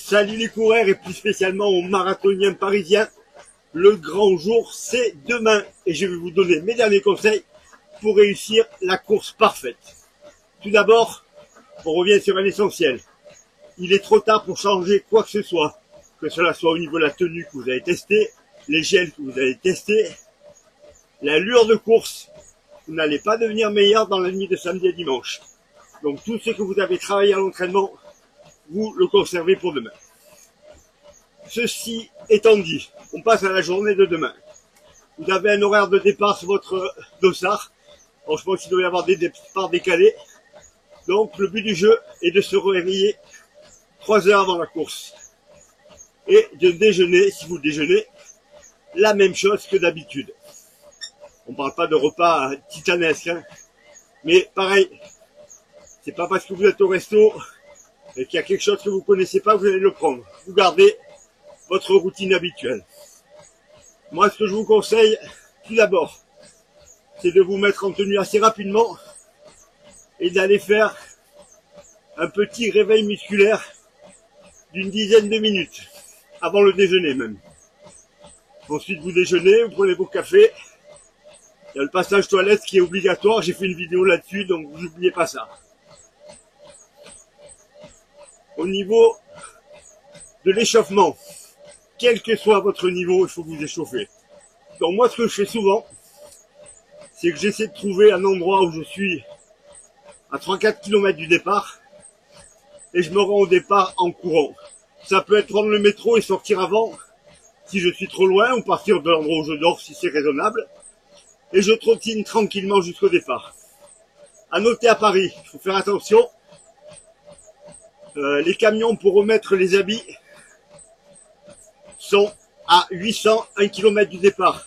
Salut les coureurs et plus spécialement aux marathoniens parisiens. Le grand jour, c'est demain et je vais vous donner mes derniers conseils pour réussir la course parfaite. Tout d'abord, on revient sur un essentiel. Il est trop tard pour changer quoi que ce soit. Que cela soit au niveau de la tenue que vous avez testée, les gels que vous avez testés, l'allure de course. Vous n'allez pas devenir meilleur dans la nuit de samedi à dimanche. Donc tout ce que vous avez travaillé à l'entraînement, vous le conservez pour demain. Ceci étant dit, on passe à la journée de demain. Vous avez un horaire de départ sur votre dossard. Alors, je pense qu'il doit y avoir des départs décalés. Donc le but du jeu est de se réveiller 3 heures avant la course. Et de déjeuner, si vous déjeunez, la même chose que d'habitude. On ne parle pas de repas titanesques, hein. Mais pareil, c'est pas parce que vous êtes au resto et qu'il y a quelque chose que vous connaissez pas que vous allez le prendre. Vous gardez votre routine habituelle. Moi, ce que je vous conseille, tout d'abord, c'est de vous mettre en tenue assez rapidement et d'aller faire un petit réveil musculaire d'une dizaine de minutes, avant le déjeuner même. Ensuite, vous déjeunez, vous prenez vos cafés. Il y a le passage toilette qui est obligatoire, j'ai fait une vidéo là-dessus, donc vous n'oubliez pas ça. Au niveau de l'échauffement, quel que soit votre niveau, il faut vous échauffer. Donc moi, ce que je fais souvent, c'est que j'essaie de trouver un endroit où je suis à 3-4 km du départ, et je me rends au départ en courant. Ça peut être prendre le métro et sortir avant, si je suis trop loin, ou partir de l'endroit où je dors, si c'est raisonnable, et je trottine tranquillement jusqu'au départ. À noter à Paris, il faut faire attention, les camions pour remettre les habits sont à 801 km du départ.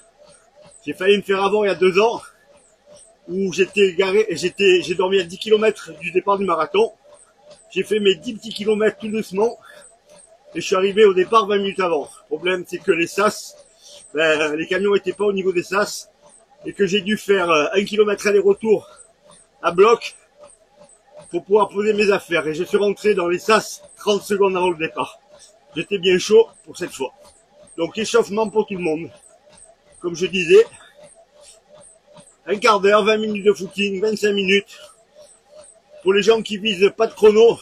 J'ai failli me faire avoir il y a 2 ans, où j'étais garé, et j'ai dormi à 10 km du départ du marathon. J'ai fait mes 10 petits kilomètres tout doucement, et je suis arrivé au départ 20 minutes avant. Le problème, c'est que les sas, les camions n'étaient pas au niveau des sas, et que j'ai dû faire 1 km aller-retour à bloc pour pouvoir poser mes affaires. Et je suis rentré dans les sas 30 secondes avant le départ. J'étais bien chaud pour cette fois. Donc échauffement pour tout le monde. Comme je disais, un quart d'heure, 20 minutes de footing, 25 minutes. Pour les gens qui visent pas de chrono,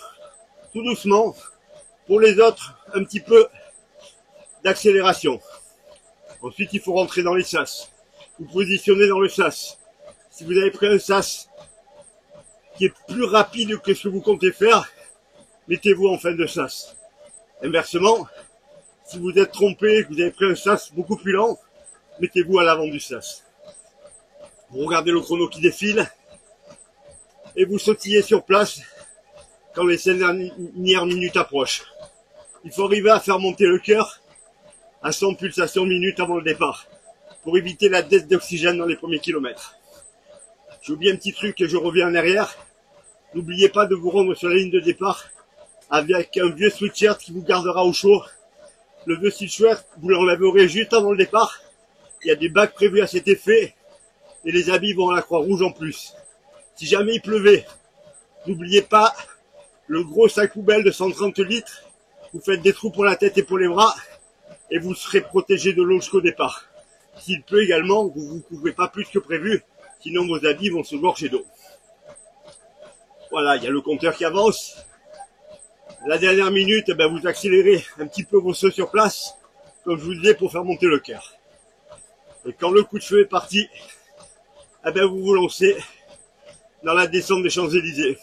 tout doucement. Pour les autres, un petit peu d'accélération. Ensuite, il faut rentrer dans les sas. Vous positionnez dans le sas. Si vous avez pris un sas qui est plus rapide que ce que vous comptez faire, mettez-vous en fin de sas. Inversement, si vous êtes trompé, que vous avez pris un sas beaucoup plus lent, mettez-vous à l'avant du sas. Vous regardez le chrono qui défile et vous sautillez sur place quand les 5 dernières minutes approchent. Il faut arriver à faire monter le cœur à 100 pulsations minutes avant le départ pour éviter la dette d'oxygène dans les premiers kilomètres. J'ai oublié un petit truc et je reviens en arrière. N'oubliez pas de vous rendre sur la ligne de départ avec un vieux sweatshirt qui vous gardera au chaud. Le vieux sweatshirt, vous l'enlèverez juste avant le départ. Il y a des bacs prévus à cet effet et les habits vont à la Croix-Rouge en plus. Si jamais il pleuvait, n'oubliez pas le gros sac poubelle de 130 litres. Vous faites des trous pour la tête et pour les bras et vous serez protégé de l'eau jusqu'au départ. S'il pleut également, vous ne vous couvrez pas plus que prévu, sinon vos habits vont se gorger d'eau. Voilà, il y a le compteur qui avance. La dernière minute, vous accélérez un petit peu vos sauts sur place, comme je vous disais, pour faire monter le cœur. Et quand le coup de feu est parti, vous vous lancez dans la descente des Champs-Élysées.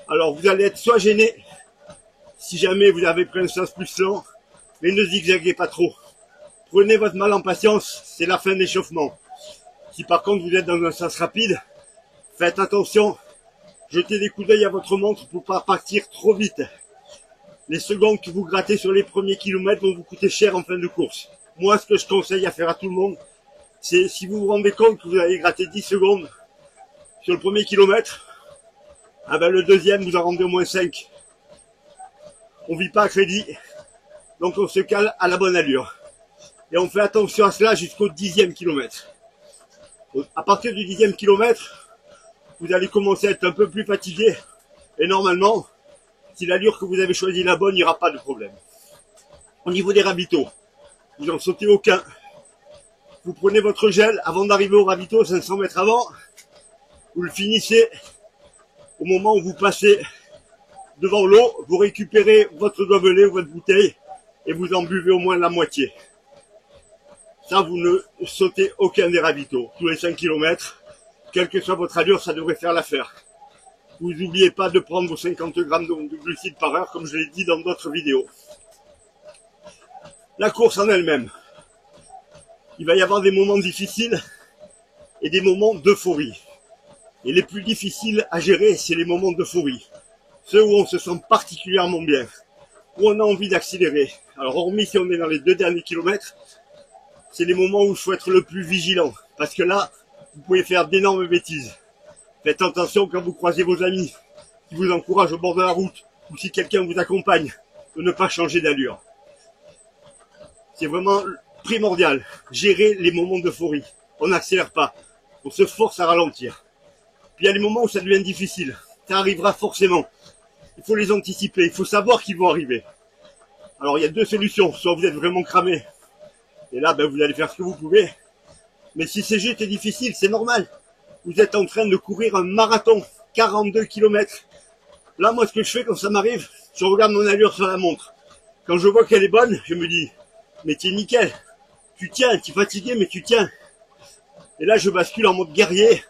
Alors vous allez être soit gêné, si jamais vous avez pris un sens plus lent, mais ne zigzaguez pas trop. Prenez votre mal en patience, c'est la fin de l'échauffement. Si par contre vous êtes dans un sens rapide, faites attention, jetez des coups d'œil à votre montre pour pas partir trop vite. Les secondes que vous grattez sur les premiers kilomètres vont vous coûter cher en fin de course. Moi, ce que je conseille à faire à tout le monde, c'est si vous vous rendez compte que vous avez gratté 10 secondes sur le premier kilomètre, le deuxième, vous en rendez au moins 5. On vit pas à crédit, donc on se cale à la bonne allure. Et on fait attention à cela jusqu'au 10e kilomètre. À partir du 10e kilomètre, vous allez commencer à être un peu plus fatigué. Et normalement, Si l'allure que vous avez choisie est la bonne, il n'y aura pas de problème. Au niveau des ravitaux, vous n'en sautez aucun. Vous prenez votre gel avant d'arriver au ravito, 500 mètres avant. Vous le finissez au moment où vous passez devant l'eau. Vous récupérez votre gobelet ou votre bouteille et vous en buvez au moins la moitié. Ça, vous ne sautez aucun des ravitaux. Tous les 5 km, quelle que soit votre allure, ça devrait faire l'affaire. Vous n'oubliez pas de prendre vos 50 grammes de glucides par heure, comme je l'ai dit dans d'autres vidéos. La course en elle-même. Il va y avoir des moments difficiles et des moments d'euphorie. Et les plus difficiles à gérer, c'est les moments d'euphorie. Ceux où on se sent particulièrement bien, où on a envie d'accélérer. Alors hormis si on est dans les 2 derniers kilomètres, c'est les moments où il faut être le plus vigilant. Parce que là, vous pouvez faire d'énormes bêtises. Faites attention quand vous croisez vos amis, qui vous encouragent au bord de la route, ou si quelqu'un vous accompagne, de ne pas changer d'allure. C'est vraiment primordial. Gérer les moments d'euphorie. On n'accélère pas. On se force à ralentir. Puis il y a les moments où ça devient difficile. Ça arrivera forcément. Il faut les anticiper. Il faut savoir qu'ils vont arriver. Alors il y a 2 solutions. Soit vous êtes vraiment cramé. Et là, vous allez faire ce que vous pouvez. Mais si c'est juste et difficile, c'est normal. Vous êtes en train de courir un marathon. 42 km. Là, moi, ce que je fais quand ça m'arrive, je regarde mon allure sur la montre. Quand je vois qu'elle est bonne, je me dis, mais tu es nickel. Tu tiens, tu es fatigué, mais tu tiens. Et là, je bascule en mode guerrier.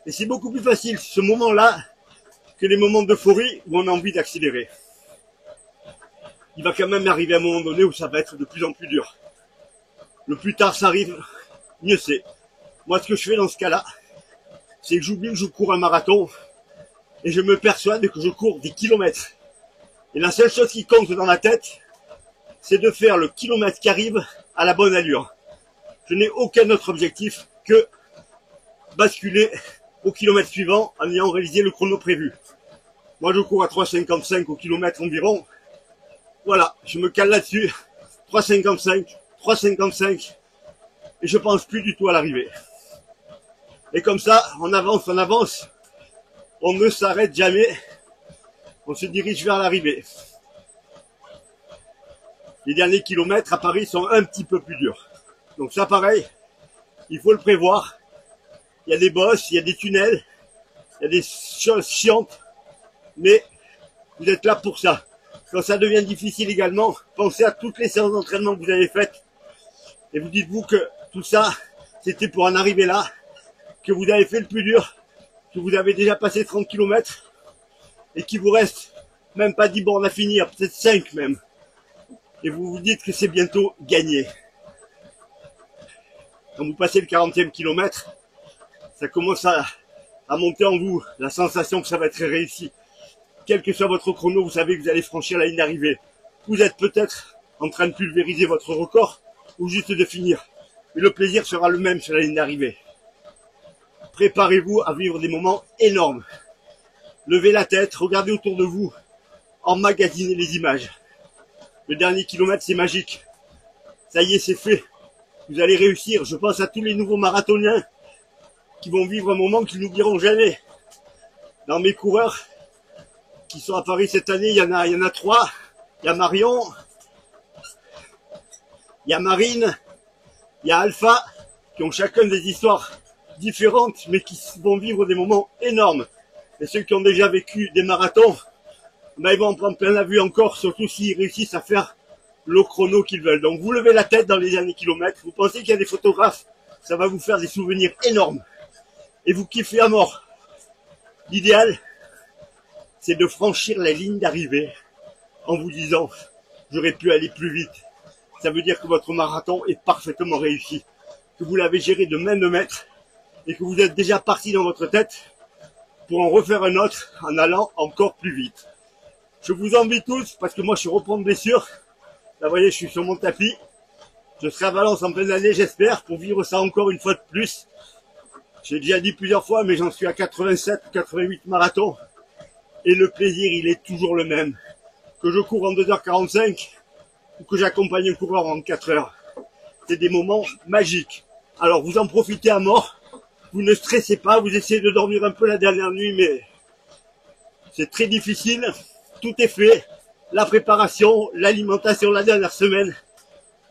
Et c'est beaucoup plus facile, ce moment-là, que les moments d'euphorie où on a envie d'accélérer. Il va quand même arriver un moment donné où ça va être de plus en plus dur. Le plus tard ça arrive, mieux c'est. Moi, ce que je fais dans ce cas-là, c'est que j'oublie que je cours un marathon et je me persuade que je cours des kilomètres. Et la seule chose qui compte dans la tête, c'est de faire le kilomètre qui arrive à la bonne allure. Je n'ai aucun autre objectif que basculer au kilomètre suivant en ayant réalisé le chrono prévu. Moi, je cours à 3,55 au kilomètre environ. Voilà, je me cale là-dessus. 3,55, 3,55. Et je pense plus du tout à l'arrivée. Et comme ça, on avance, on ne s'arrête jamais. On se dirige vers l'arrivée. Les derniers kilomètres à Paris sont un petit peu plus durs. Donc ça, pareil, il faut le prévoir. Il y a des bosses, il y a des tunnels, il y a des choses chiantes, mais vous êtes là pour ça. Quand ça devient difficile également, pensez à toutes les séances d'entraînement que vous avez faites et vous dites-vous que tout ça, c'était pour en arriver là, que vous avez fait le plus dur, que vous avez déjà passé 30 km et qu'il vous reste même pas 10 bornes à finir, peut-être 5 même. Et vous vous dites que c'est bientôt gagné. Quand vous passez le 40e kilomètre, ça commence à monter en vous, la sensation que ça va être réussi. Quel que soit votre chrono, vous savez que vous allez franchir la ligne d'arrivée. Vous êtes peut-être en train de pulvériser votre record ou juste de finir. Mais le plaisir sera le même sur la ligne d'arrivée. Préparez-vous à vivre des moments énormes. Levez la tête, regardez autour de vous, emmagasinez les images. Le dernier kilomètre, c'est magique. Ça y est, c'est fait. Vous allez réussir. Je pense à tous les nouveaux marathoniens qui vont vivre un moment qu'ils n'oublieront jamais. Dans mes coureurs qui sont à Paris cette année, il y en a 3. Il y a Marion, il y a Marine, il y a Alpha, qui ont chacun des histoires différentes, mais qui vont vivre des moments énormes. Et ceux qui ont déjà vécu des marathons, ils vont en prendre plein la vue encore, surtout s'ils réussissent à faire le chrono qu'ils veulent. Donc vous levez la tête dans les derniers kilomètres, vous pensez qu'il y a des photographes, ça va vous faire des souvenirs énormes. Et vous kiffez à mort. L'idéal, c'est de franchir la ligne d'arrivée en vous disant « j'aurais pu aller plus vite ». Ça veut dire que votre marathon est parfaitement réussi, que vous l'avez géré de main de maître et que vous êtes déjà parti dans votre tête pour en refaire un autre en allant encore plus vite. Je vous envie tous parce que moi je suis repris de blessure. Là vous voyez, je suis sur mon tapis. Je serai à Valence en pleine année, j'espère, pour vivre ça encore une fois de plus. J'ai déjà dit plusieurs fois, mais j'en suis à 87 ou 88 marathons. Et le plaisir, il est toujours le même. Que je cours en 2h45 ou que j'accompagne un coureur en 4h. C'est des moments magiques. Alors vous en profitez à mort. Vous ne stressez pas, vous essayez de dormir un peu la dernière nuit, mais c'est très difficile. tout est fait. La préparation, l'alimentation la dernière semaine.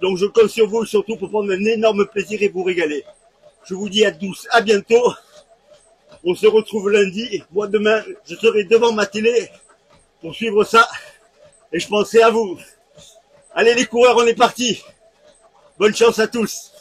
Donc je compte sur vous surtout pour prendre un énorme plaisir et vous régaler. Je vous dis à tous, à bientôt. On se retrouve lundi. Moi demain, je serai devant ma télé pour suivre ça. Et je pensais à vous. Allez les coureurs, on est parti. Bonne chance à tous.